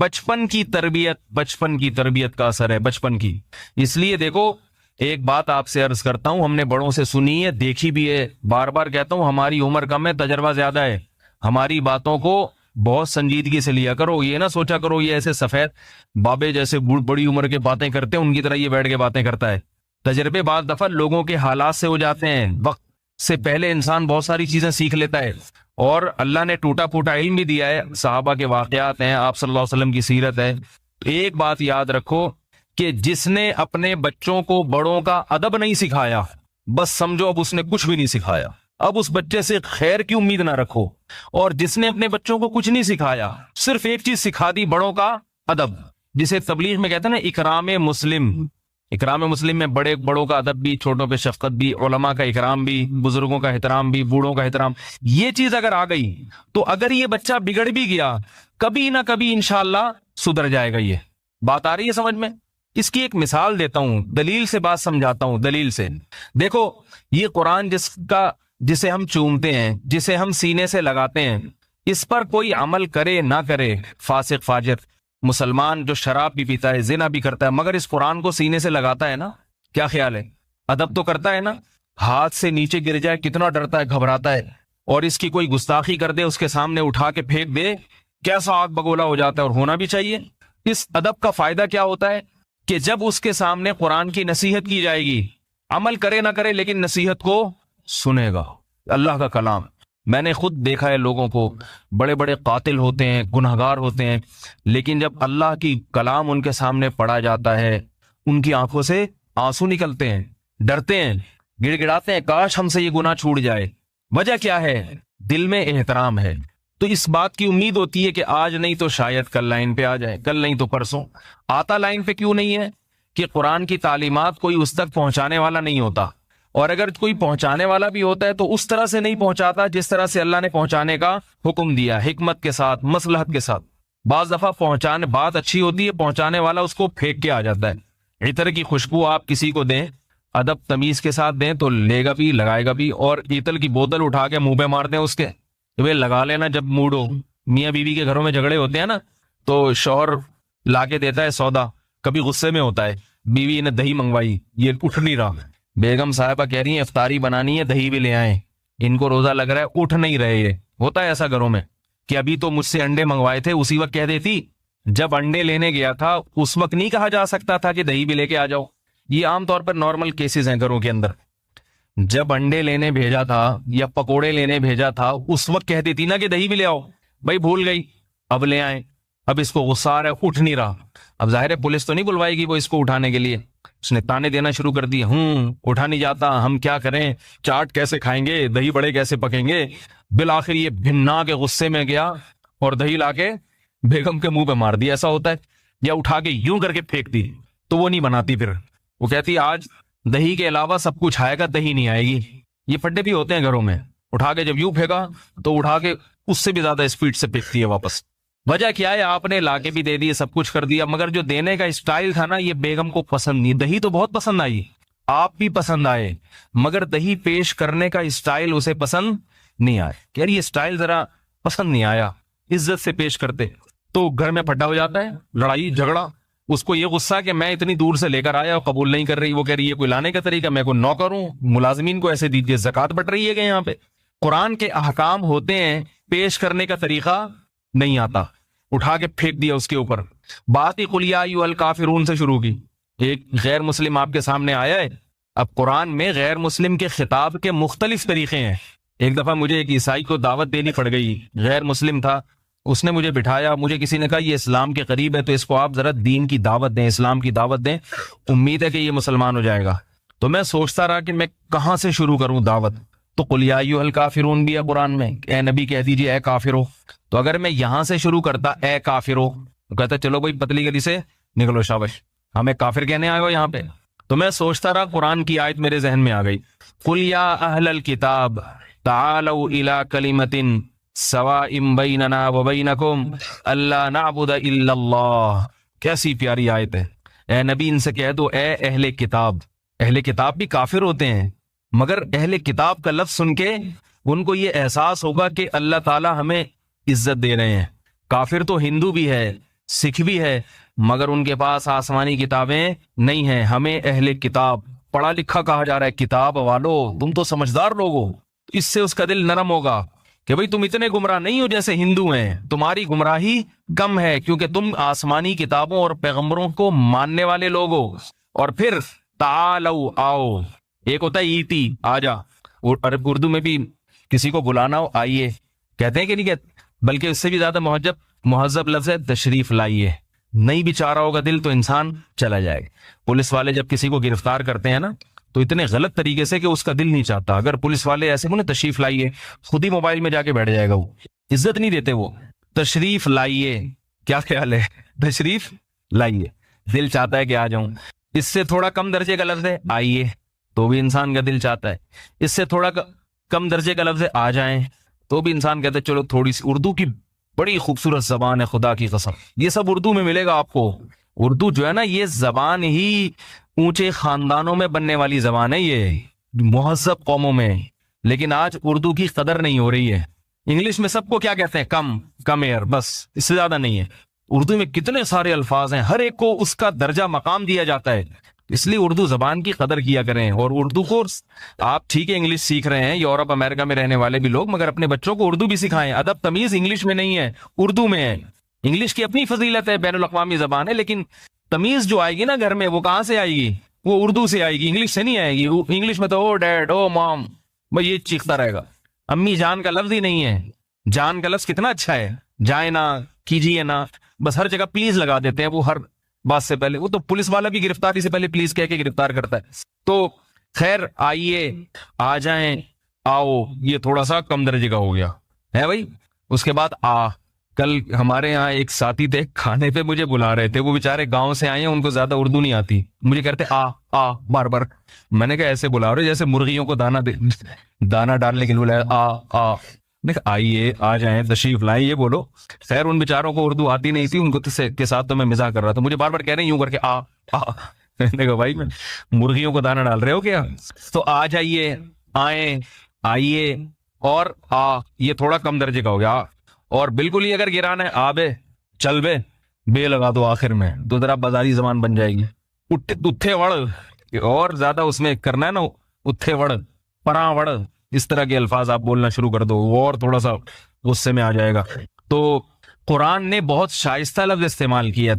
بچپن کی تربیت کا اثر ہے، بچپن کی۔ اس لیے دیکھو، ایک بات آپ سے عرض کرتا ہوں، ہم نے بڑوں سے سنی ہے، دیکھی بھی ہے، بار بار کہتا ہوں، ہماری عمر کم ہے، تجربہ زیادہ ہے، ہماری باتوں کو بہت سنجیدگی سے لیا کرو۔ یہ نہ سوچا کرو یہ ایسے سفید بابے جیسے بڑی عمر کے باتیں کرتے ہیں ان کی طرح یہ بیٹھ کے باتیں کرتا ہے۔ تجربے بعض دفعہ لوگوں کے حالات سے ہو جاتے ہیں، وقت سے پہلے انسان بہت ساری چیزیں سیکھ لیتا ہے، اور اللہ نے ٹوٹا پھوٹا علم بھی دیا ہے، صحابہ کے واقعات ہیں، آپ صلی اللہ علیہ وسلم کی سیرت ہے۔ تو ایک بات یاد رکھو کہ جس نے اپنے بچوں کو بڑوں کا ادب نہیں سکھایا، بس سمجھو اب اس نے کچھ بھی نہیں سکھایا، اب اس بچے سے خیر کی امید نہ رکھو۔ اور جس نے اپنے بچوں کو کچھ نہیں سکھایا، صرف ایک چیز سکھا دی، بڑوں کا ادب، جسے تبلیغ میں کہتے ہیں نا اکرام مسلم۔ اکرام مسلم میں بڑوں کا ادب بھی، چھوٹوں پہ شفقت بھی، علماء کا اکرام بھی، بزرگوں کا احترام بھی، بوڑھوں کا احترام۔ یہ چیز اگر آ گئی تو اگر یہ بچہ بگڑ بھی گیا، کبھی نہ کبھی انشاءاللہ سدھر جائے گا۔ یہ بات آ رہی ہے سمجھ میں؟ اس کی ایک مثال دیتا ہوں، دلیل سے بات سمجھاتا ہوں، دلیل سے۔ دیکھو، یہ قرآن جسے ہم چومتے ہیں، جسے ہم سینے سے لگاتے ہیں، اس پر کوئی عمل کرے نہ کرے، فاسق فاجر مسلمان جو شراب بھی پیتا ہے، زنا بھی کرتا ہے، مگر اس قرآن کو سینے سے لگاتا ہے نا، کیا خیال ہے؟ ادب تو کرتا ہے نا؟ ہاتھ سے نیچے گر جائے کتنا ڈرتا ہے، گھبراتا ہے، اور اس کی کوئی گستاخی کر دے، اس کے سامنے اٹھا کے پھینک دے، کیسا آگ بگولا ہو جاتا ہے، اور ہونا بھی چاہیے۔ اس ادب کا فائدہ کیا ہوتا ہے کہ جب اس کے سامنے قرآن کی نصیحت کی جائے گی، عمل کرے نہ کرے لیکن نصیحت کو سنے گا، اللہ کا کلام۔ میں نے خود دیکھا ہے لوگوں کو، بڑے بڑے قاتل ہوتے ہیں، گنہگار ہوتے ہیں، لیکن جب اللہ کی کلام ان کے سامنے پڑھا جاتا ہے، ان کی آنکھوں سے آنسو نکلتے ہیں، ڈرتے ہیں، گڑ گڑاتے ہیں، کاش ہم سے یہ گناہ چھوٹ جائے۔ وجہ کیا ہے؟ دل میں احترام ہے۔ تو اس بات کی امید ہوتی ہے کہ آج نہیں تو شاید کل لائن پہ آ جائے، کل نہیں تو پرسوں۔ آتا لائن پہ کیوں نہیں ہے؟ کہ قرآن کی تعلیمات کوئی اس تک پہنچانے والا نہیں ہوتا، اور اگر کوئی پہنچانے والا بھی ہوتا ہے تو اس طرح سے نہیں پہنچاتا جس طرح سے اللہ نے پہنچانے کا حکم دیا، حکمت کے ساتھ، مصلحت کے ساتھ۔ بعض دفعہ بات اچھی ہوتی ہے، پہنچانے والا اس کو پھینک کے آ جاتا ہے۔ عطر کی خوشبو آپ کسی کو دیں، ادب تمیز کے ساتھ دیں تو لے گا بھی، لگائے گا بھی، اور عطر کی بوتل اٹھا کے منہ پہ مار دیں اس کے، تو وہ لگا لینا جب موڈ ہو۔ میاں بیوی کے گھروں میں جھگڑے ہوتے ہیں نا، تو شوہر لا کے دیتا ہے سودا، کبھی غصے میں ہوتا ہے، بیوی نے دہی منگوائی، یہ اٹھ نہیں رہا، بیگم صاحبہ کہہ رہی ہیں افطاری بنانی ہے، دہی بھی لے آئیں، ان کو روزہ لگ رہا ہے، اٹھ نہیں رہے۔ یہ ہوتا ہے ایسا گھروں میں کہ ابھی تو مجھ سے انڈے منگوائے تھے، اسی وقت کہہ دیتی جب انڈے لینے گیا تھا اس وقت نہیں کہا جا سکتا تھا کہ دہی بھی لے کے آ جاؤ۔ یہ عام طور پر نارمل کیسز ہیں گھروں کے اندر۔ جب انڈے لینے بھیجا تھا یا پکوڑے لینے بھیجا تھا اس وقت کہہ دیتی نا کہ دہی بھی لے آؤ، بھائی بھول گئی، اب لے آئیں۔ اب اس کو غصہ آ رہا ہے، اٹھ نہیں رہا۔ اب ظاہر ہے پولیس تو نہیں بلوائے گی وہ اس کو اٹھانے کے لیے، اس نے تانے دینا شروع کر دی، اٹھا نہیں جاتا، ہم کیا کریں، چاٹ کیسے کھائیں گے، دہی بڑے کیسے پکیں گے۔ بالآخر یہ بھنا کے غصے میں گیا اور دہی لا کے بیگم کے منہ پہ مار دی۔ ایسا ہوتا ہے، یا اٹھا کے یوں کر کے پھینک دی، تو وہ نہیں بناتی، پھر وہ کہتی آج دہی کے علاوہ سب کچھ آئے گا، دہی نہیں آئے گی۔ یہ پھڈے بھی ہوتے ہیں گھروں میں، اٹھا کے جب یوں پھینکا تو اٹھا کے اس سے بھی زیادہ اسپیڈ سے پھینکتی ہے واپس۔ وجہ کیا ہے؟ آپ نے لا کے بھی دے دی، سب کچھ کر دیا، مگر جو دینے کا اسٹائل تھا نا یہ بیگم کو پسند نہیں۔ دہی تو بہت پسند آئی، آپ بھی پسند آئے، مگر دہی پیش کرنے کا اسٹائل اسے پسند نہیں آیا، کہ یار یہ اسٹائل ذرا پسند نہیں آیا، عزت سے پیش کرتے، تو گھر میں پھڈا ہو جاتا ہے، لڑائی جھگڑا۔ اس کو یہ غصہ کہ میں اتنی دور سے لے کر آیا اور قبول نہیں کر رہی، وہ کہہ رہی ہے کوئی لانے کا طریقہ، میں کوئی نوکر ہوں، ملازمین کو ایسے دیجیے، زکوٰۃ بٹ رہی ہے کہ یہاں پہ قرآن کے احکام ہوتے ہیں، پیش کرنے کا طریقہ نہیں آتا، اٹھا کے پھینک دیا اس کے اوپر۔ بات ہی قل یا ایھا الکافرون سے شروع کی۔ ایک غیر مسلم آپ کے سامنے آیا ہے۔ اب قرآن میں غیر مسلم کے خطاب کے مختلف طریقے ہیں۔ ایک دفعہ مجھے ایک عیسائی کو دعوت دینی پڑ گئی، غیر مسلم تھا، اس نے مجھے بٹھایا، مجھے کسی نے کہا یہ اسلام کے قریب ہے تو اس کو آپ ذرا دین کی دعوت دیں، اسلام کی دعوت دیں، امید ہے کہ یہ مسلمان ہو جائے گا۔ تو میں سوچتا رہا کہ میں کہاں سے شروع کروں دعوت۔ تو قل یا ایھا الکافرون بھی ہے قرآن میں، اے نبی کہہ دیجیے اے کافرو۔ تو اگر میں یہاں سے شروع کرتا اے کافرو، تو کہتا چلو بھائی پتلی گلی سے نکلو، شابش، ہمیں کافر کہنے آئے ہو یہاں پہ۔ تو میں سوچتا رہا، قرآن کی آیت میرے ذہن میں آ گئی، قل یا اہل الکتاب تعالوا الی کلمۃ سواء بیننا وبینکم الا نعبد الا اللہ۔ کیسی پیاری آیت ہے۔ اے نبی ان سے کہہ دو اے اہل کتاب۔ اہل کتاب بھی کافر ہوتے ہیں، مگر اہل کتاب کا لفظ سن کے ان کو یہ احساس ہوگا کہ اللہ تعالی ہمیں عزت دے رہے ہیں۔ کافر تو ہندو بھی ہے، سکھ بھی ہے مگر ان کے پاس آسمانی کتابیں نہیں ہیں. ہمیں اہل کتاب پڑھا لکھا کہا جا رہا ہے. کتاب والو تم تو سمجھدار لوگ ہو. اس سے اس کا دل نرم ہوگا کہ بھئی تم اتنے گمراہ نہیں ہو جیسے ہندو ہیں, تمہاری گمراہی کم ہے کیونکہ تم آسمانی کتابوں اور پیغمبروں کو ماننے والے لوگ ہو. اور پھر تعالو آؤ, ایک ہوتا ہے ایتی آ جا, اور اردو میں بھی کسی کو بلانا ہو آئیے کہتے ہیں کہ نہیں کہتے, بلکہ اس سے بھی زیادہ مہذب لفظ ہے تشریف لائیے. نہیں بھی چاہ رہا ہوگا دل تو انسان چلا جائے گا. پولیس والے جب کسی کو گرفتار کرتے ہیں نا تو اتنے غلط طریقے سے کہ اس کا دل نہیں چاہتا. اگر پولیس والے ایسے بولے تشریف لائیے, خود ہی موبائل میں جا کے بیٹھ جائے گا, وہ عزت نہیں دیتے. وہ تشریف لائیے, کیا خیال ہے, تشریف لائیے, دل چاہتا ہے کہ آ جاؤں. اس سے تھوڑا کم درجے کا لفظ ہے آئیے, تو بھی انسان کا دل چاہتا ہے. اس سے تھوڑا کم درجے کا لفظ ہے آ جائیں, تو بھی انسان کہتا ہے چلو تھوڑی سی. اردو کی بڑی خوبصورت زبان ہے, خدا کی قسم, یہ سب اردو میں ملے گا آپ کو. اردو جو ہے نا یہ زبان ہی اونچے خاندانوں میں بننے والی زبان ہے, یہ مہذب قوموں میں. لیکن آج اردو کی قدر نہیں ہو رہی ہے. انگلش میں سب کو کیا کہتے ہیں, کم ایئر, بس اس سے زیادہ نہیں ہے. اردو میں کتنے سارے الفاظ ہیں, ہر ایک کو اس کا درجہ مقام دیا جاتا ہے. اس لیے اردو زبان کی قدر کیا کریں. اور اردو کو آپ ٹھیک ہے انگلش سیکھ رہے ہیں, یورپ امریکہ میں رہنے والے بھی لوگ, مگر اپنے بچوں کو اردو بھی سکھائیں. ادب تمیز انگلش میں نہیں ہے, اردو میں ہے. انگلش کی اپنی فضیلت ہے, بین الاقوامی زبان ہے, لیکن تمیز جو آئے گی نا گھر میں وہ کہاں سے آئے گی, وہ اردو سے آئے گی, انگلش سے نہیں آئے گی. انگلش میں تو او ڈیڈ, او مام, بھائی یہ چیختا رہے گا. امی جان کا لفظ ہی نہیں ہے. جان کا لفظ کتنا اچھا ہے, جائے نا, کیجیے نا, بس ہر جگہ پلیز لگا دیتے ہیں وہ ہر بات سے پہلے. وہ تو پولیس والا بھی گرفتاری سے پہلے پلیز کہہ کے گرفتار کرتا ہے. تو خیر آئیے, آ جائیں, آؤ, یہ تھوڑا سا کم درجے کا ہو گیا ہے بھائی. اس کے بعد کل ہمارے یہاں ایک ساتھی تھے, کھانے پہ مجھے بلا رہے تھے. وہ بےچارے گاؤں سے آئے ہیں, ان کو زیادہ اردو نہیں آتی. مجھے کہتے آ بار بار. میں نے کہا ایسے بلا رہے جیسے مرغیوں کو دانا ڈالنے کے لیے بلایا. آئیے, آ جائیں, تشریف لائیں, یہ بولو. خیر ان بیچاروں کو اردو آتی نہیں تھی, ان کو کے ساتھ تو میں مزاح کر رہا تھا. مجھے بار بار کہہ رہے ہیں یوں کر کے میں نے کہا بھائی مرغیوں کو دانا ڈال رہے ہو کیا. تو آ جائیے, آئیں, آئیے, اور یہ تھوڑا کم درجے کا ہو گیا. اور بالکل ہی اگر گرانا ہے بے, چل بے لگا دو آخر میں, تو ذرا بازاری زبان بن جائے گی. اتھے وڑ, اور زیادہ اس میں کرنا ہے نا, اتھے وڑ, پراں وڑ, اس طرح کے الفاظ آپ بولنا شروع کر دو, اور تھوڑا سا غصے میں آ جائے گا. تو قرآن نے بہت شائستہ لفظ استعمال کیا,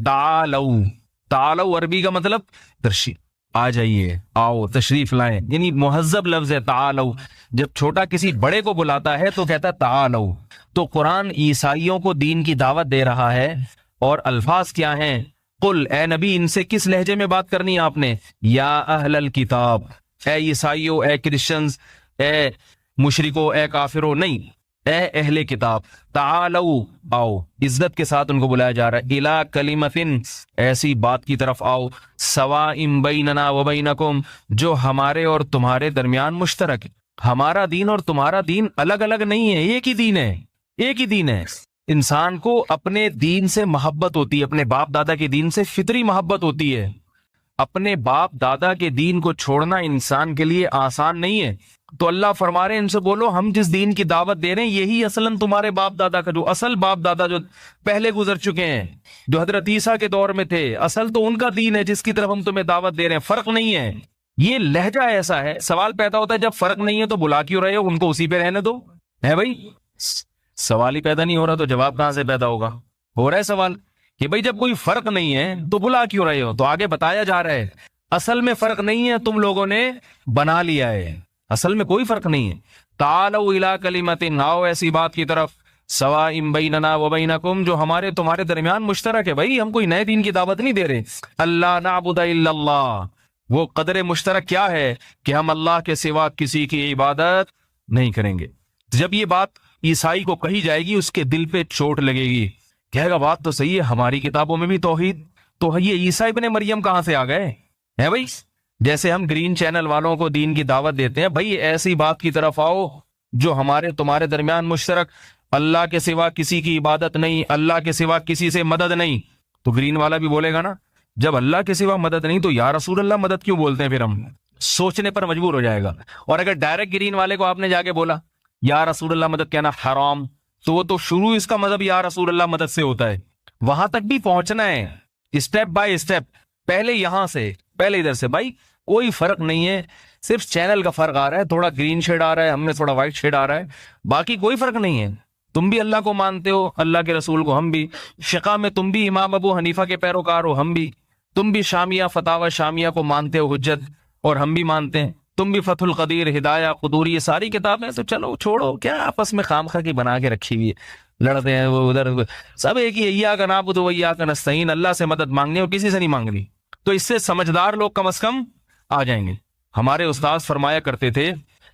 تعالو عربی کا مطلب تشریف, آ جائیے, آؤ, تشریف لائیں, یعنی مہذب لفظ ہے تعالو. جب چھوٹا کسی بڑے کو بلاتا ہے تو کہتا ہے تعالو. تو قرآن عیسائیوں کو دین کی دعوت دے رہا ہے, اور الفاظ کیا ہیں, قل, اے نبی ان سے کس لہجے میں بات کرنی ہے آپ نے, یا اہل الکتاب, اے عیسائیوں, اے کرسچنز, اے مشرکو, اے کافرو, نہیں, اے اہل کتاب, تعالو, آؤ. عزت کے ساتھ ان کو بلایا جا رہا ہے. الا کلمتن, ایسی بات کی طرف آؤ, سواء بیننا و بینکم, جو ہمارے اور تمہارے درمیان مشترک ہے. ہمارا دین اور تمہارا دین الگ الگ نہیں ہے, ایک ہی دین ہے, ایک ہی دین ہے. انسان کو اپنے دین سے محبت ہوتی ہے, اپنے باپ دادا کے دین سے فطری محبت ہوتی ہے. اپنے باپ دادا کے دین کو چھوڑنا انسان کے لیے آسان نہیں ہے. تو اللہ فرما رہے ہیں ان سے بولو ہم جس دین کی دعوت دے رہے ہیں یہی اصلاً تمہارے باپ دادا کا, جو اصل باپ دادا جو پہلے گزر چکے ہیں, جو حضرت عیسیٰ کے دور میں تھے, اصل تو ان کا دین ہے جس کی طرف ہم تمہیں دعوت دے رہے ہیں. فرق نہیں ہے. یہ لہجہ ایسا ہے, سوال پیدا ہوتا ہے جب فرق نہیں ہے تو بلا کیوں رہے ہو, ان کو اسی پہ رہنے دو. ہے بھائی, سوال ہی پیدا نہیں ہو رہا تو جواب کہاں سے پیدا ہوگا. ہو رہا ہے سوال کہ بھئی جب کوئی فرق نہیں ہے تو بلا کیوں رہے ہو. تو آگے بتایا جا رہا ہے اصل میں فرق نہیں ہے, تم لوگوں نے بنا لیا ہے, اصل میں کوئی فرق نہیں ہے. تعالوا الی کلمۃ, آؤ ایسی بات کی طرف, سواء بیننا و بینکم, جو ہمارے تمہارے درمیان مشترک ہے. بھائی ہم کوئی نئے دین کی دعوت نہیں دے رہے. اللہ نعبد الا اللہ, وہ قدر مشترک کیا ہے کہ ہم اللہ کے سوا کسی کی عبادت نہیں کریں گے. جب یہ بات عیسائی کو کہی جائے گی اس کے دل پہ چوٹ لگے گی, کہے گا بات تو صحیح ہے, ہماری کتابوں میں بھی توحید, تو یہ عیسیٰ ابن مریم کہاں سے آ گئے ہیں بھائی. جیسے ہم گرین چینل والوں کو دین کی دعوت دیتے ہیں, بھائی ایسی بات کی طرف آؤ جو ہمارے تمہارے درمیان مشترک, اللہ کے سوا کسی کی عبادت نہیں, اللہ کے سوا کسی سے مدد نہیں. تو گرین والا بھی بولے گا نا, جب اللہ کے سوا مدد نہیں تو یا رسول اللہ مدد کیوں بولتے ہیں, پھر ہم سوچنے پر مجبور ہو جائے گا. اور اگر ڈائریکٹ گرین والے کو آپ نے جا کے بولا یا رسول اللہ مدد کہنا حرام, تو وہ تو شروع اس کا مذہب یا رسول اللہ مدد سے ہوتا ہے. وہاں تک بھی پہنچنا ہے اسٹیپ بائی اسٹیپ. پہلے یہاں سے, پہلے ادھر سے. بھائی کوئی فرق نہیں ہے, صرف چینل کا فرق آ رہا ہے, تھوڑا گرین شیڈ آ رہا ہے, ہم نے تھوڑا وائٹ شیڈ آ رہا ہے, باقی کوئی فرق نہیں ہے. تم بھی اللہ کو مانتے ہو, اللہ کے رسول کو, ہم بھی. فقہ میں تم بھی امام ابو حنیفہ کے پیروکار ہو, ہم بھی. تم بھی شامیہ فتاوی شامیہ کو مانتے ہو حجت, اور ہم بھی مانتے ہیں. تم بھی فتح القدیر, ہدایہ, قدوری, یہ ساری کتابیں. تو چلو چھوڑو, کیا آپس میں خام خواہ کی بنا کے رکھی ہوئی ہے, لڑتے ہیں وہ ادھر. سب ایک ہی, ایاک نعبد و ایاک نستعین, اللہ سے مدد مانگنے اور کسی سے نہیں مانگنی. تو اس سے سمجھدار لوگ کم از کم آ جائیں گے. ہمارے استاد فرمایا کرتے تھے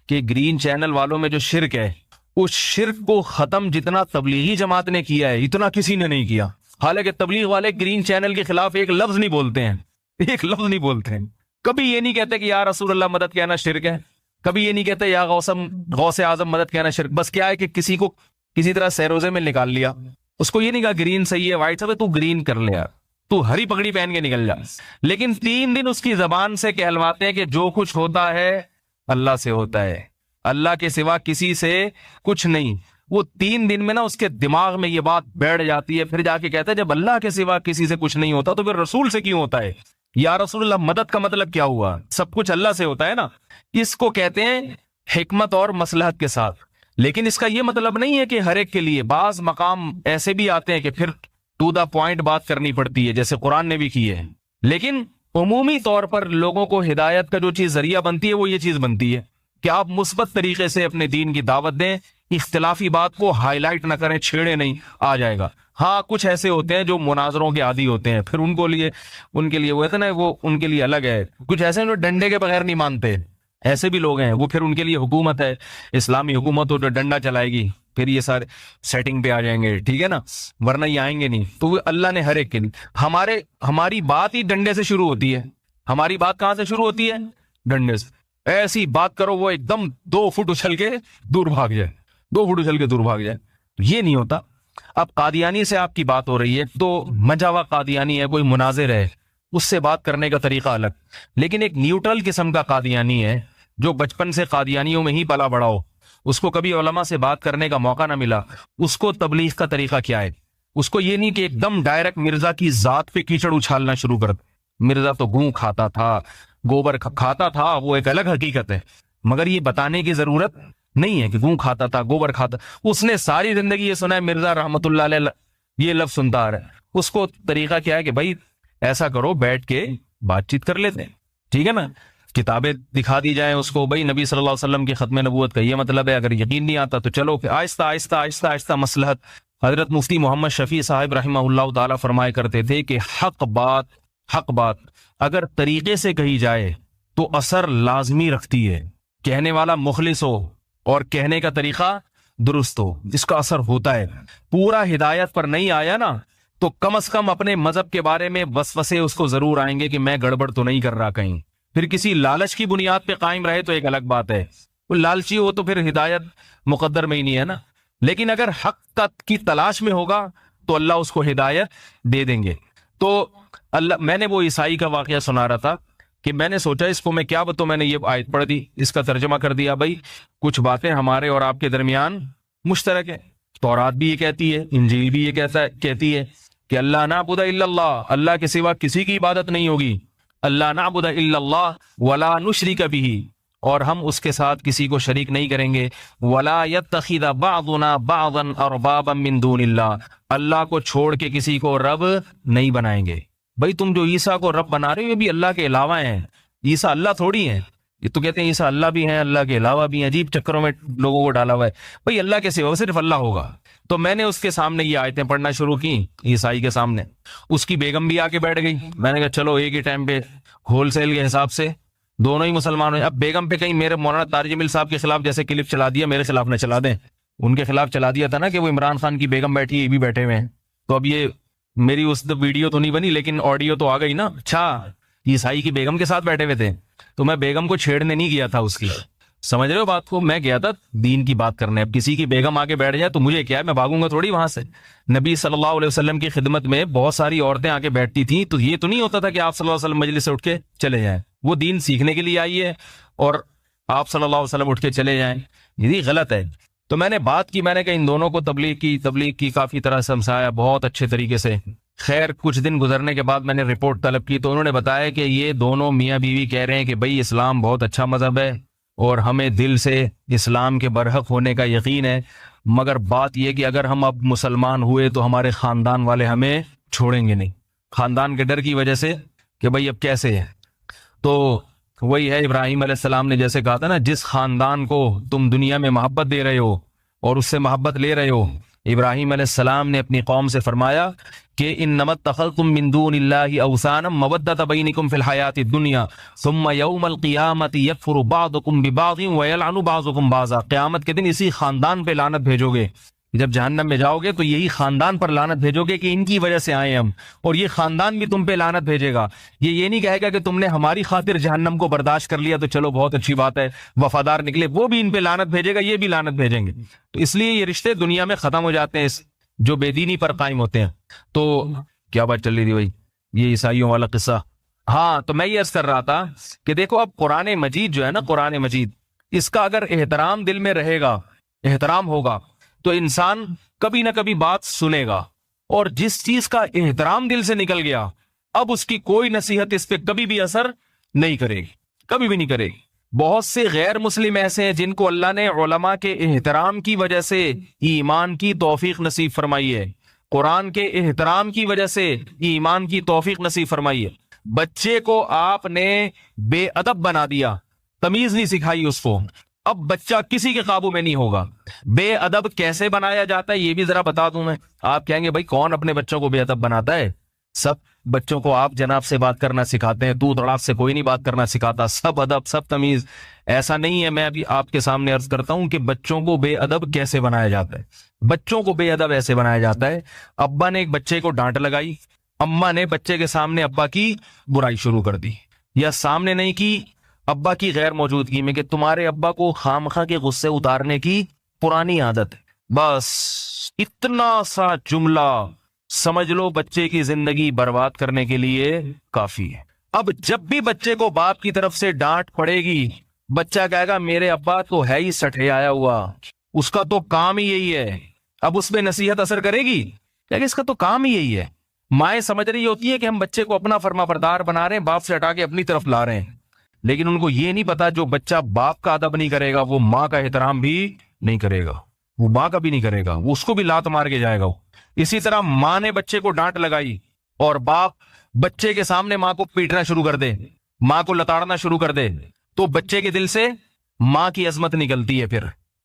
کہ گرین چینل والوں میں جو شرک ہے, اس شرک کو ختم جتنا تبلیغی جماعت نے کیا ہے, اتنا کسی نے نہیں کیا. حالانکہ تبلیغ والے گرین چینل کے خلاف ایک لفظ نہیں بولتے ہیں, ایک لفظ نہیں بولتے ہیں. کبھی یہ نہیں کہتے کہ یا رسول اللہ مدد کہنا شرک ہے, کبھی یہ نہیں کہتے یا غوث اعظم مدد کہنا شرک. بس کیا ہے کہ کسی کو کسی طرح سیروزے میں نکال لیا, اس کو یہ نہیں کہا گرین صحیح ہے وائٹ صحیح ہے, تو گرین کر لے یار, تو ہری پگڑی پہن کے نکل جا. لیکن 3 دن اس کی زبان سے کہلواتے ہیں کہ جو کچھ ہوتا ہے اللہ سے ہوتا ہے, اللہ کے سوا کسی سے کچھ نہیں. وہ 3 دن میں نا اس کے دماغ میں یہ بات بیٹھ جاتی ہے. پھر جا کے کہتا ہے جب اللہ کے سوا کسی سے کچھ نہیں ہوتا تو پھر رسول سے کیوں ہوتا ہے؟ یا رسول اللہ مدد کا مطلب کیا ہوا؟ سب کچھ اللہ سے ہوتا ہے نا. اس کو کہتے ہیں حکمت اور مصلحت کے ساتھ. لیکن اس کا یہ مطلب نہیں ہے کہ ہر ایک کے لیے. بعض مقام ایسے بھی آتے ہیں کہ پھر ٹو دا پوائنٹ بات کرنی پڑتی ہے, جیسے قرآن نے بھی کی ہے. لیکن عمومی طور پر لوگوں کو ہدایت کا جو چیز ذریعہ بنتی ہے وہ یہ چیز بنتی ہے کہ آپ مثبت طریقے سے اپنے دین کی دعوت دیں, اختلافی بات کو ہائی لائٹ نہ کریں, چھیڑے نہیں, آ جائے گا. ہاں کچھ ایسے ہوتے ہیں جو مناظروں کے عادی ہوتے ہیں, پھر ان کے لیے وہ ہے نا, وہ ان کے لیے الگ ہے. کچھ ایسے ہیں جو ڈنڈے کے بغیر نہیں مانتے, ایسے بھی لوگ ہیں. وہ پھر ان کے لیے حکومت ہے, اسلامی حکومت ہو تو ڈنڈا چلائے گی, پھر یہ سارے سیٹنگ پہ آ جائیں گے, ٹھیک ہے نا, ورنہ یہ آئیں گے نہیں. تو وہ اللہ نے ہر ایک کے لیے, ہماری بات ہی ڈنڈے سے شروع ہوتی ہے. ہماری بات کہاں سے شروع ہوتی ہے؟ ڈنڈے سے. ایسی بات کرو وہ ایک دم 2 فٹ اچھل کے دور بھاگ جائے, 2 فٹ اچھل کے دور بھاگ جائے. تو یہ نہیں ہوتا. اب قادیانی سے آپ کی بات ہو رہی ہے تو مجاوا قادیانی ہے, کوئی مناظر ہے, اس سے بات کرنے کا طریقہ الگ. لیکن ایک نیوٹرل قسم کا قادیانی ہے جو بچپن سے قادیانیوں میں ہی پلا بڑا ہو, اس کو کبھی علماء سے بات کرنے کا موقع نہ ملا, اس کو تبلیغ کا طریقہ کیا ہے؟ اس کو یہ نہیں کہ ایک دم ڈائریکٹ مرزا کی ذات پہ کیچڑ اچھالنا شروع کر دے. مرزا تو گوں کھاتا تھا, گوبر کھاتا تھا, وہ ایک الگ حقیقت ہے, مگر یہ بتانے کی ضرورت نہیں ہے کہ گوں کھاتا تھا, گوبر کھاتا. اس نے ساری زندگی یہ سنا ہے, مرزا رحمت اللہ علیہ یہ لفظ سنتا آ رہا ہے. اس کو طریقہ کیا ہے کہ بھائی ایسا کرو, بیٹھ کے بات چیت کر لیتے ہیں, ٹھیک ہے نا, کتابیں دکھا دی جائیں اس کو, بھائی نبی صلی اللہ علیہ وسلم کی ختم نبوت کا یہ مطلب ہے, اگر یقین نہیں آتا تو چلو پھر آہستہ آہستہ آہستہ آہستہ مصلحت. حضرت مفتی محمد شفیع صاحب رحمہ اللہ تعالیٰ فرمایا کرتے تھے کہ حق بات اگر طریقے سے کہی جائے تو اثر لازمی رکھتی ہے. کہنے والا مخلص ہو اور کہنے کا طریقہ درست ہو, جس کا اثر ہوتا ہے. پورا ہدایت پر نہیں آیا نا تو کم از کم اپنے مذہب کے بارے میں وسوسے اس کو ضرور آئیں گے کہ میں گڑبڑ تو نہیں کر رہا کہیں. پھر کسی لالچ کی بنیاد پہ قائم رہے تو ایک الگ بات ہے, وہ لالچی ہو تو پھر ہدایت مقدر میں ہی نہیں ہے نا. لیکن اگر حق کی تلاش میں ہوگا تو اللہ اس کو ہدایت دے دیں گے. تو اللہ, میں نے وہ عیسائی کا واقعہ سنا رہا تھا کہ میں نے سوچا اس کو میں کیا بتاؤں, میں نے یہ آیت پڑھ دی, اس کا ترجمہ کر دیا. بھائی کچھ باتیں ہمارے اور آپ کے درمیان مشترک ہے. تورات بھی یہ کہتی ہے, انجیل بھی یہ کہتی ہے کہ اللہ نعبد الا اللہ, اللہ کے سوا کسی کی عبادت نہیں ہوگی. اللہ نعبد الا اللہ ولا نشرک بہ, اور ہم اس کے ساتھ کسی کو شریک نہیں کریں گے. ولا یتخذ بعضنا بعضا اربابا من دون اللہ, اللہ کو چھوڑ کے کسی کو رب نہیں بنائیں گے. بھائی تم جو عیسیٰ کو رب بنا رہے ہو یہ بھی اللہ کے علاوہ ہیں, عیسیٰ اللہ تھوڑی ہیں. یہ تو کہتے ہیں عیسیٰ اللہ بھی ہیں, اللہ کے علاوہ بھی ہیں, عجیب چکروں میں لوگوں کو ڈالا ہوا ہے. بھائی اللہ کے سوا صرف اللہ ہوگا. تو میں نے اس کے سامنے یہ آیتیں پڑھنا شروع کی, عیسائی کے سامنے. اس کی بیگم بھی آ کے بیٹھ گئی. میں نے کہا چلو ایک ہی ٹائم پہ ہول سیل کے حساب سے دونوں ہی مسلمان ہیں. اب بیگم پہ کہیں میرے مولانا طارق جمیل صاحب کے خلاف جیسے کلپ چلا دیا, میرے خلاف نہ چلا دیں. ان کے خلاف چلا دیا تھا نا کہ وہ عمران خان کی بیگم بیٹھی ہے, یہ بھی بیٹھے ہوئے ہیں. تو اب یہ میری اس ویڈیو تو نہیں بنی لیکن آڈیو تو آ گئی نا. اچھا عیسائی کی بیگم کے ساتھ بیٹھے ہوئے تھے, تو میں بیگم کو چھیڑنے نہیں گیا تھا اس کی, سمجھ رہے ہو بات کو, میں گیا تھا دین کی بات کرنے. اب کسی کی بیگم آگے بیٹھ جائے تو مجھے کیا ہے, میں بھاگوں گا تھوڑی وہاں سے. نبی صلی اللہ علیہ وسلم کی خدمت میں بہت ساری عورتیں آ کے بیٹھتی تھیں, تو یہ تو نہیں ہوتا تھا کہ آپ صلی اللہ علیہ وسلم مجلس سے اٹھ کے چلے جائیں. وہ دین سیکھنے کے لیے آئی ہے اور آپ صلی اللہ علیہ وسلم اٹھ کے چلے جائیں, یہ غلط ہے. تو میں نے بات کی، میں نے کہا ان دونوں کو تبلیغ کی کافی طرح سمجھایا بہت اچھے طریقے سے. خیر کچھ دن گزرنے کے بعد میں نے رپورٹ طلب کی تو انہوں نے بتایا کہ یہ دونوں میاں بیوی کہہ رہے ہیں کہ بھائی اسلام بہت اچھا مذہب ہے اور ہمیں دل سے اسلام کے برحق ہونے کا یقین ہے، مگر بات یہ کہ اگر ہم اب مسلمان ہوئے تو ہمارے خاندان والے ہمیں چھوڑیں گے نہیں، خاندان کے ڈر کی وجہ سے کہ بھائی اب کیسے ہے. تو وہی ہے ابراہیم علیہ السلام نے جیسے کہا تھا نا، جس خاندان کو تم دنیا میں محبت دے رہے ہو اور اس سے محبت لے رہے ہو، ابراہیم علیہ السلام نے اپنی قوم سے فرمایا کہ انما اتخذتم من دون اللہ اوثانا مودۃ بینکم فی الحیاۃ الدنیا ثم یوم القیامۃ یکفر بعضکم ببعض ویلعن بعضکم بعضا. قیامت کے دن اسی خاندان پہ لعنت بھیجو گے، جب جہنم میں جاؤ گے تو یہی خاندان پر لعنت بھیجو گے کہ ان کی وجہ سے آئے ہم، اور یہ خاندان بھی تم پہ لعنت بھیجے گا. یہ نہیں کہے گا کہ تم نے ہماری خاطر جہنم کو برداشت کر لیا تو چلو بہت اچھی بات ہے، وفادار نکلے، وہ بھی ان پہ لعنت بھیجے گا، یہ بھی لعنت بھیجیں گے. تو اس لیے یہ رشتے دنیا میں ختم ہو جاتے ہیں جو بے دینی پر قائم ہوتے ہیں. تو کیا بات چل رہی تھی بھائی؟ یہ عیسائیوں والا قصہ. ہاں تو میں یہ عرض کر رہا تھا کہ دیکھو اب قرآن مجید جو ہے نا، قرآن مجید، اس کا اگر احترام دل میں رہے گا، احترام ہوگا تو انسان کبھی نہ کبھی بات سنے گا، اور جس چیز کا احترام دل سے نکل گیا اب اس کی کوئی نصیحت اس پہ کبھی بھی اثر نہیں کرے گی، کبھی بھی نہیں کرے گی. بہت سے غیر مسلم ایسے ہیں جن کو اللہ نے علماء کے احترام کی وجہ سے ایمان کی توفیق نصیب فرمائی ہے، قرآن کے احترام کی وجہ سے ایمان کی توفیق نصیب فرمائی ہے. بچے کو آپ نے بے ادب بنا دیا، تمیز نہیں سکھائی اس کو، اب بچہ کسی کے قابو میں نہیں ہوگا. بے ادب کیسے بنایا جاتا ہے یہ بھی ذرا بتا دوں میں. آپ کہیں گے بھائی کون اپنے بچوں کو بے ادب بناتا ہے؟ سب بچوں کو آپ جناب سے بات کرنا سکھاتے ہیں، تو تڑاپ سے کوئی نہیں بات کرنا سکھاتا، سب ادب سب تمیز. ایسا نہیں ہے. میں ابھی آپ کے سامنے عرض کرتا ہوں کہ بچوں کو بے ادب کیسے بنایا جاتا ہے. بچوں کو بے ادب ایسے بنایا جاتا ہے، ابا نے ایک بچے کو ڈانٹ لگائی، اماں نے بچے کے سامنے ابا کی برائی شروع کر دی، یا سامنے نہیں کی ابا کی غیر موجودگی میں، کہ تمہارے ابا کو خامخواہ کے غصے اتارنے کی پرانی عادت ہے. بس اتنا سا جملہ سمجھ لو بچے کی زندگی برباد کرنے کے لیے کافی ہے. اب جب بھی بچے کو باپ کی طرف سے ڈانٹ پڑے گی، بچہ کہے گا میرے ابا تو ہے ہی سٹھے آیا ہوا، اس کا تو کام ہی یہی ہے. اب اس پہ نصیحت اثر کرے گی؟ لیکن اس کا تو کام ہی یہی ہے. مائیں سمجھ رہی ہوتی ہے کہ ہم بچے کو اپنا فرما بردار بنا رہے ہیں، باپ سے ہٹا کے اپنی طرف لا رہے ہیں، لیکن ان کو یہ نہیں پتا جو بچہ باپ کا ادب نہیں کرے گا وہ ماں کا احترام بھی نہیں کرے گا، وہ ماں کا بھی نہیں کرے گا، وہ اس کو بھی لات مار کے جائے گا. اسی طرح ماں نے بچے کو ڈانٹ لگائی اور باپ بچے کے سامنے ماں کو پیٹنا شروع کر دے، ماں کو لتاڑنا شروع کر دے، تو بچے کے دل سے ماں کی عظمت نکلتی ہے. پھر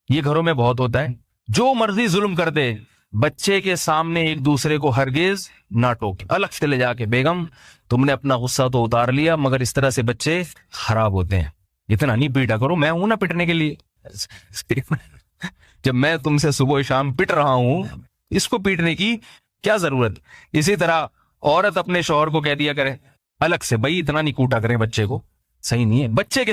یہ گھروں میں بہت ہوتا ہے، جو مرضی ظلم کر دے بچے کے سامنے ایک دوسرے کو ہرگز نہ ٹوکے، الگ سے لے جا کے بیگم تم نے اپنا غصہ تو اتار لیا، مگر اس طرح سے بچے خراب ہوتے ہیں. اتنا نہیں پیٹا کرو، میں ہوں نا پٹنے کے لیے. جب میں تم سے صبح شام پٹ رہا ہوں، اس کو پیٹنے کی کیا ضرورت؟ اسی طرح عورت اپنے شوہر کو کہہ دیا کرے الگ سے، بھائی اتنا نہیں کوٹا کرے بچے کو، صحیح نہیں ہے. بچے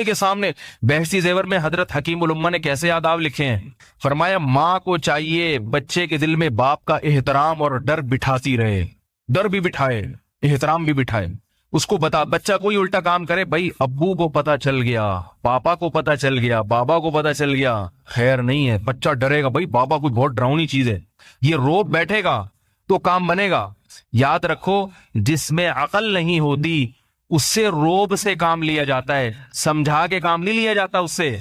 کے سامنے بحثی زیور میں حضرت حکیم الامہ نے کیسے آداب لکھے ہیں. فرمایا ماں کو چاہیے بچے کے دل میں باپ کا احترام اور ڈر بٹھاتی رہے، ڈر بھی بٹھائے، احترام بھی بٹھائے. اس کو بتا، بچہ کوئی الٹا کام کرے، بھائی ابو کو پتا چل گیا، پاپا کو پتا چل گیا، بابا کو پتا چل گیا، خیر نہیں ہے. بچہ ڈرے گا، بھائی بابا کوئی بہت ڈراؤنی چیز ہے، یہ روب بیٹھے گا تو کام بنے گا. یاد رکھو جس میں عقل نہیں ہوتی اس سے روب سے کام لیا جاتا ہے، سمجھا کے کام نہیں لیا جاتا اس سے،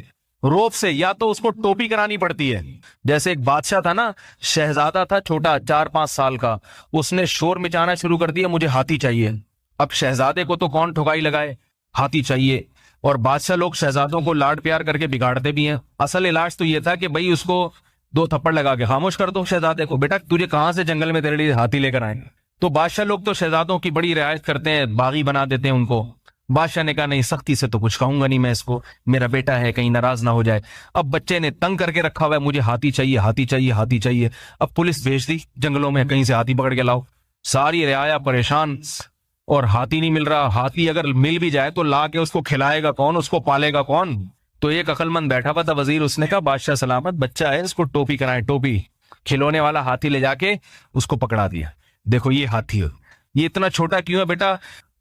روب سے. یا تو اس کو ٹوپی کرانی پڑتی ہے. جیسے ایک بادشاہ تھا نا، شہزادہ تھا چھوٹا 4-5 سال کا، اس نے شور مچانا شروع کر دیا مجھے ہاتھی چاہیے. اب شہزادے کو تو کون ٹھکائی لگائے، ہاتھی چاہیے. اور بادشاہ لوگ شہزادوں کو لاڈ پیار کر کے بگاڑتے بھی ہیں. اصل علاج تو یہ تھا کہ بھائی اس کو 2 تھپڑ لگا کے خاموش کر دو شہزادے کو، بیٹا تجھے کہاں سے جنگل میں تیرے لیے ہاتھی لے کر آئے. تو بادشاہ لوگ تو شہزادوں کی بڑی رعایت کرتے ہیں، باغی بنا دیتے ہیں ان کو. بادشاہ نے کہا نہیں، سختی سے تو کچھ کہوں گا نہیں میں اس کو، میرا بیٹا ہے کہیں ناراض نہ ہو جائے. اب بچے نے تنگ کر کے رکھا ہوا ہے، مجھے ہاتھی چاہیے ہاتھی چاہیے ہاتھی چاہیے. اب پولیس بھیج دی جنگلوں میں، کہیں سے ہاتھی پکڑ کے لاؤ. ساری رعایا پریشان، اور ہاتھی نہیں مل رہا. ہاتھی اگر مل بھی جائے تو لا کے اس کو کھلائے گا کون، اس کو پالے گا کون؟ تو ایک عقل مند بیٹھا ہوا تھا وزیر، اس نے کہا بادشاہ سلامت، بچہ ہے اس کو ٹوپی کرائیں، ٹوپی. کھلونے والا ہاتھی لے جا کے اس کو پکڑا دیا. دیکھو یہ ہاتھی، یہ اتنا چھوٹا کیوں ہے بیٹا؟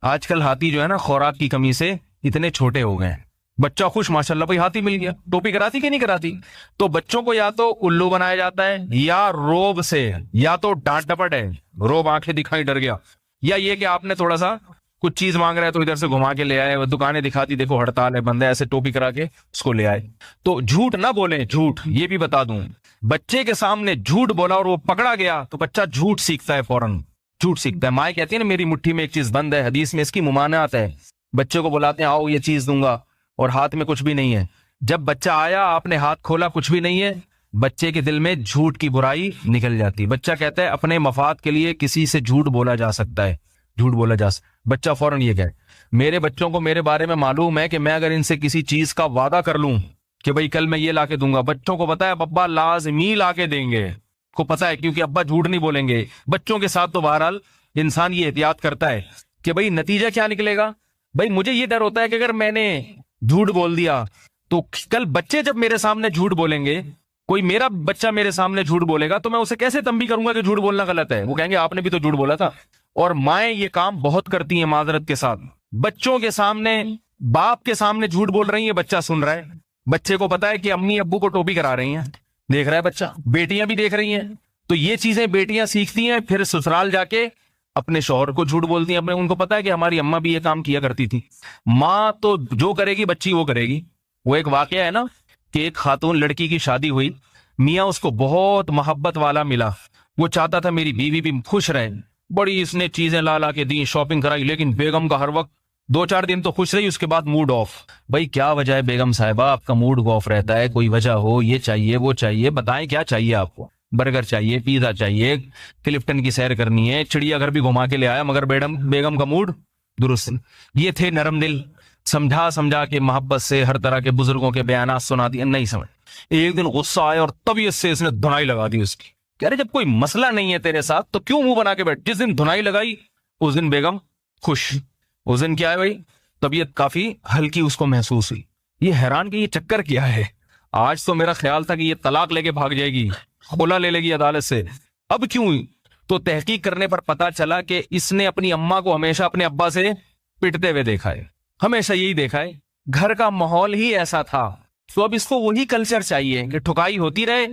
آج کل ہاتھی جو ہے نا خوراک کی کمی سے اتنے چھوٹے ہو گئے ہیں. بچہ خوش، ماشاءاللہ بھائی ہاتھی مل گیا. ٹوپی کراتی کہ نہیں کراتی؟ تو بچوں کو یا تو الو بنایا جاتا ہے، یا روب سے، یا تو ڈانٹ ڈپٹ ہے، روب آنکھیں دکھائی ڈر گیا، یا یہ کہ آپ نے تھوڑا سا کچھ چیز مانگ رہا ہے تو ادھر سے گھما کے لے آئے، وہ دکانیں دکھاتی دیکھو ہڑتال ہے بندہ، ایسے ٹوپی کرا کے اس کو لے آئے. تو جھوٹ نہ بولیں. جھوٹ یہ بھی بتا دوں، بچے کے سامنے جھوٹ بولا اور وہ پکڑا گیا تو بچہ جھوٹ سیکھتا ہے، فوراً جھوٹ سیکھتا ہے. مائیں کہتی ہے نا میری مٹھی میں ایک چیز بند ہے، حدیث میں اس کی ممانعت ہے. بچے کو بلاتے ہیں آؤ یہ چیز دوں گا اور ہاتھ میں کچھ بھی نہیں ہے. جب بچہ آیا آپ نے ہاتھ کھولا کچھ بھی نہیں ہے، بچے کے دل میں جھوٹ کی برائی نکل جاتی. بچہ کہتا ہے اپنے مفاد کے لیے کسی سے جھوٹ بولا جا سکتا ہے، جھوٹ بولا جا سکتا. بچہ فوراً یہ کہے. میرے بچوں کو میرے بارے میں معلوم ہے کہ میں اگر ان سے کسی چیز کا وعدہ کر لوں کہ بھئی کل میں یہ لا کے دوں گا، بچوں کو پتا ہے ابا لازمی لا کے دیں گے، کو پتا ہے کیونکہ ابا جھوٹ نہیں بولیں گے. بچوں کے ساتھ تو بہرحال انسان یہ احتیاط کرتا ہے کہ بھئی نتیجہ کیا نکلے گا. بھئی مجھے یہ ڈر ہوتا ہے کہ اگر میں نے جھوٹ بول دیا تو کل بچے جب میرے سامنے جھوٹ بولیں گے، کوئی میرا بچہ میرے سامنے جھوٹ بولے گا تو میں اسے کیسے تنبیہ کروں گا کہ جھوٹ بولنا غلط ہے. وہ کہیں گے آپ نے بھی تو جھوٹ بولا تھا. اور مائیں یہ کام بہت کرتی ہیں معذرت کے ساتھ. بچوں کے سامنے، باپ کے سامنے جھوٹ بول رہی ہیں، بچہ سن رہا ہے، بچے کو پتا ہے کہ امی ابو کو ٹوپی کرا رہی ہیں، دیکھ رہا ہے بچہ، بیٹیاں بھی دیکھ رہی ہیں. تو یہ چیزیں بیٹیاں سیکھتی ہیں، پھر سسرال جا کے اپنے شوہر کو جھوٹ بولتی ہیں. ان کو پتا ہے کہ ہماری اماں بھی یہ کام کیا کرتی تھی. ماں تو جو کرے گی بچی وہ کرے گی. وہ ایک واقعہ ہے نا کہ ایک خاتون لڑکی کی شادی ہوئی، میاں اس کو بہت محبت والا ملا، وہ چاہتا تھا میری بیوی بھی خوش رہے، بڑی اس نے چیزیں لا لا کے دی، شاپنگ کرائی، لیکن بیگم کا ہر وقت 2-4 دن تو خوش رہی، اس کے بعد موڈ آف. بھائی کیا وجہ ہے بیگم صاحبہ آپ کا موڈ آف رہتا ہے؟ کوئی وجہ ہو، یہ چاہیے وہ چاہیے، بتائیں کیا چاہیے آپ کو؟ برگر چاہیے، پیزا چاہیے، کلفٹن کی سیر کرنی ہے، چڑیا گھر بھی گھما کے لے آیا، مگر بیگم کا موڈ درست. یہ تھے نرم دل، سمجھا کے محبت سے ہر طرح کے بزرگوں کے بیانات سنا دیے، نہیں سمجھ. ایک دن غصہ آیا اور طبیعت سے اس نے دھنائی لگا دی اس کی. کہہ رہے جب کوئی مسئلہ نہیں ہے تیرے ساتھ تو کیوں منہ بنا کے بیٹھ؟ جس دن دھنائی لگائی اس دن بیگم خوش. اس دن کیا ہے بھائی، طبیعت کافی ہلکی اس کو محسوس ہوئی. یہ حیران کہ یہ چکر کیا ہے. آج تو میرا خیال تھا کہ یہ طلاق لے کے بھاگ جائے گی، خلا لے لے گی عدالت سے، اب کیوں ہوئی؟ تو تحقیق کرنے پر پتا چلا کہ اس نے اپنی اماں کو ہمیشہ اپنے ابا سے پٹتے ہوئے دیکھا ہے، ہمیشہ یہی دیکھا ہے، گھر کا ماحول ہی ایسا تھا. تو اب اس کو وہی کلچر چاہیے کہ ٹھکائی ہوتی رہے،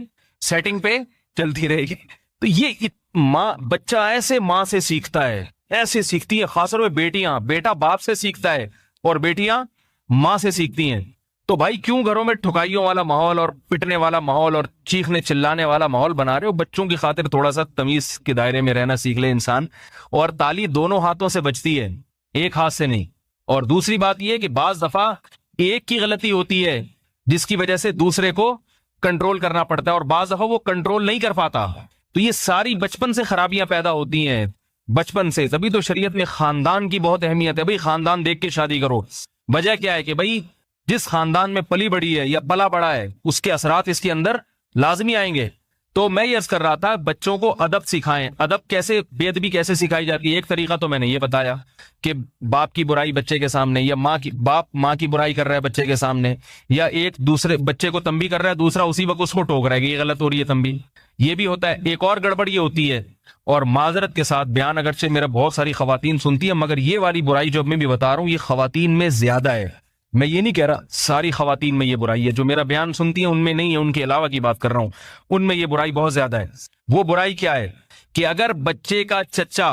سیٹنگ پہ چلتی رہے گی. تو یہ ماں، بچہ ایسے ماں سے سیکھتا ہے، ایسے سیکھتی ہیں. خاص طور پہ بیٹیاں، بیٹا باپ سے سیکھتا ہے اور بیٹیاں ماں سے سیکھتی ہیں. تو بھائی کیوں گھروں میں ٹھکائیوں والا ماحول اور پٹنے والا ماحول اور چیخنے چلانے والا ماحول بنا رہے ہو؟ بچوں کی خاطر تھوڑا سا تمیز کے دائرے میں رہنا سیکھ لے انسان. اور تالی دونوں ہاتھوں سے بجتی ہے، ایک ہاتھ سے نہیں. اور دوسری بات یہ کہ بعض دفعہ ایک کی غلطی ہوتی ہے جس کی وجہ سے دوسرے کو کنٹرول کرنا پڑتا ہے، اور بعض دفعہ وہ کنٹرول نہیں کر پاتا. تو یہ ساری بچپن سے خرابیاں پیدا ہوتی ہیں، بچپن سے. تبھی تو شریعت میں خاندان کی بہت اہمیت ہے. بھائی خاندان دیکھ کے شادی کرو. وجہ کیا ہے کہ بھائی جس خاندان میں پلی بڑی ہے یا پلا بڑا ہے اس کے اثرات اس کے اندر لازمی آئیں گے. تو میں یہ عرض کر رہا تھا بچوں کو ادب سکھائیں. ادب کیسے، بے ادبی کیسے سکھائی جاتی ہے؟ ایک طریقہ تو میں نے یہ بتایا کہ باپ کی برائی بچے کے سامنے، یا باپ ماں کی برائی کر رہا ہے بچے کے سامنے، یا ایک دوسرے بچے کو تنبیہ کر رہا ہے، دوسرا اسی وقت اس کو ٹوک رہا ہے کہ یہ غلط ہو رہی ہے تنبیہ. یہ بھی ہوتا ہے. ایک اور گڑبڑ یہ ہوتی ہے، اور معذرت کے ساتھ بیان اگرچہ میرا بہت ساری خواتین سنتی ہیں، مگر یہ والی برائی جو میں بھی بتا رہا ہوں یہ خواتین میں زیادہ ہے. میں یہ نہیں کہہ رہا ساری خواتین میں یہ برائی ہے، جو میرا بیان سنتی ہیں ان میں نہیں ہے، ان کے علاوہ کی بات کر رہا ہوں، ان میں یہ برائی بہت زیادہ ہے. وہ برائی کیا ہے کہ اگر بچے کا چچا،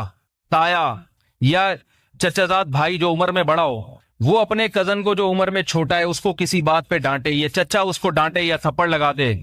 تایا یا چچا زاد بھائی جو عمر میں بڑا ہو، وہ اپنے کزن کو جو عمر میں چھوٹا ہے اس کو کسی بات پہ ڈانٹے، یا چچا اس کو ڈانٹے یا تھپڑ لگا دے،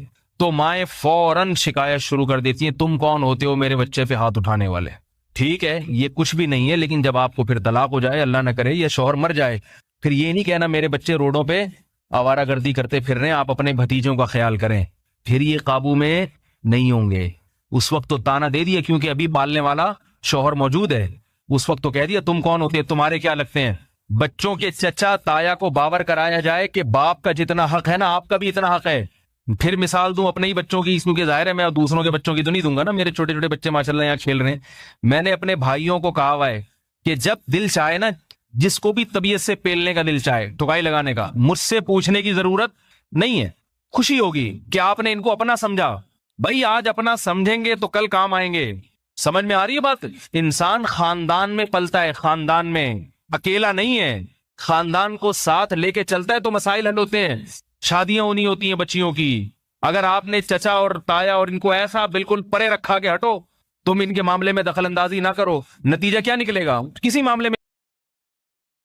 تو مائیں فوراً شکایت شروع کر دیتی ہیں، تم کون ہوتے ہو میرے بچے پہ ہاتھ اٹھانے والے. ٹھیک ہے یہ کچھ بھی نہیں ہے، لیکن جب آپ کو پھر طلاق ہو جائے، اللہ نہ کرے یا شوہر مر جائے، پھر یہ نہیں کہنا میرے بچے روڈوں پہ آوارہ گردی کرتے پھر رہے ہیں، آپ اپنے بھتیجوں کا خیال کریں. پھر یہ قابو میں نہیں ہوں گے. اس وقت تو تانا دے دیا کیونکہ ابھی پالنے والا شوہر موجود ہے، اس وقت تو کہہ دیا تم کون ہوتے ہیں، تمہارے کیا لگتے ہیں. بچوں کے چچا تایا کو باور کرایا جائے کہ باپ کا جتنا حق ہے نا آپ کا بھی اتنا حق ہے. پھر مثال دوں اپنے ہی بچوں کی، کیونکہ ظاہر ہے میں دوسروں کے بچوں کی تو نہیں دوں گا نا، میرے چھوٹے چھوٹے بچے ماشاءاللہ یہاں کھیل رہے ہیں. میں نے اپنے بھائیوں کو کہا ہوا ہے کہ جب دل چاہے نا، جس کو بھی طبیعت سے پیلنے کا دل چاہے، ٹھکائی لگانے کا، مجھ سے پوچھنے کی ضرورت نہیں ہے. خوشی ہوگی کہ آپ نے ان کو اپنا سمجھا. بھائی آج اپنا سمجھیں گے تو کل کام آئیں گے. سمجھ میں آ رہی ہے بات؟ انسان خاندان میں پلتا ہے، خاندان میں اکیلا نہیں ہے. خاندان کو ساتھ لے کے چلتا ہے تو مسائل حل ہوتے ہیں. شادیاں ہونی ہوتی ہیں بچیوں کی. اگر آپ نے چچا اور تایا اور ان کو ایسا بالکل پرے رکھا کہ ہٹو تم ان کے معاملے میں دخل اندازی نہ کرو, نتیجہ کیا نکلے گا؟ کسی معاملے میں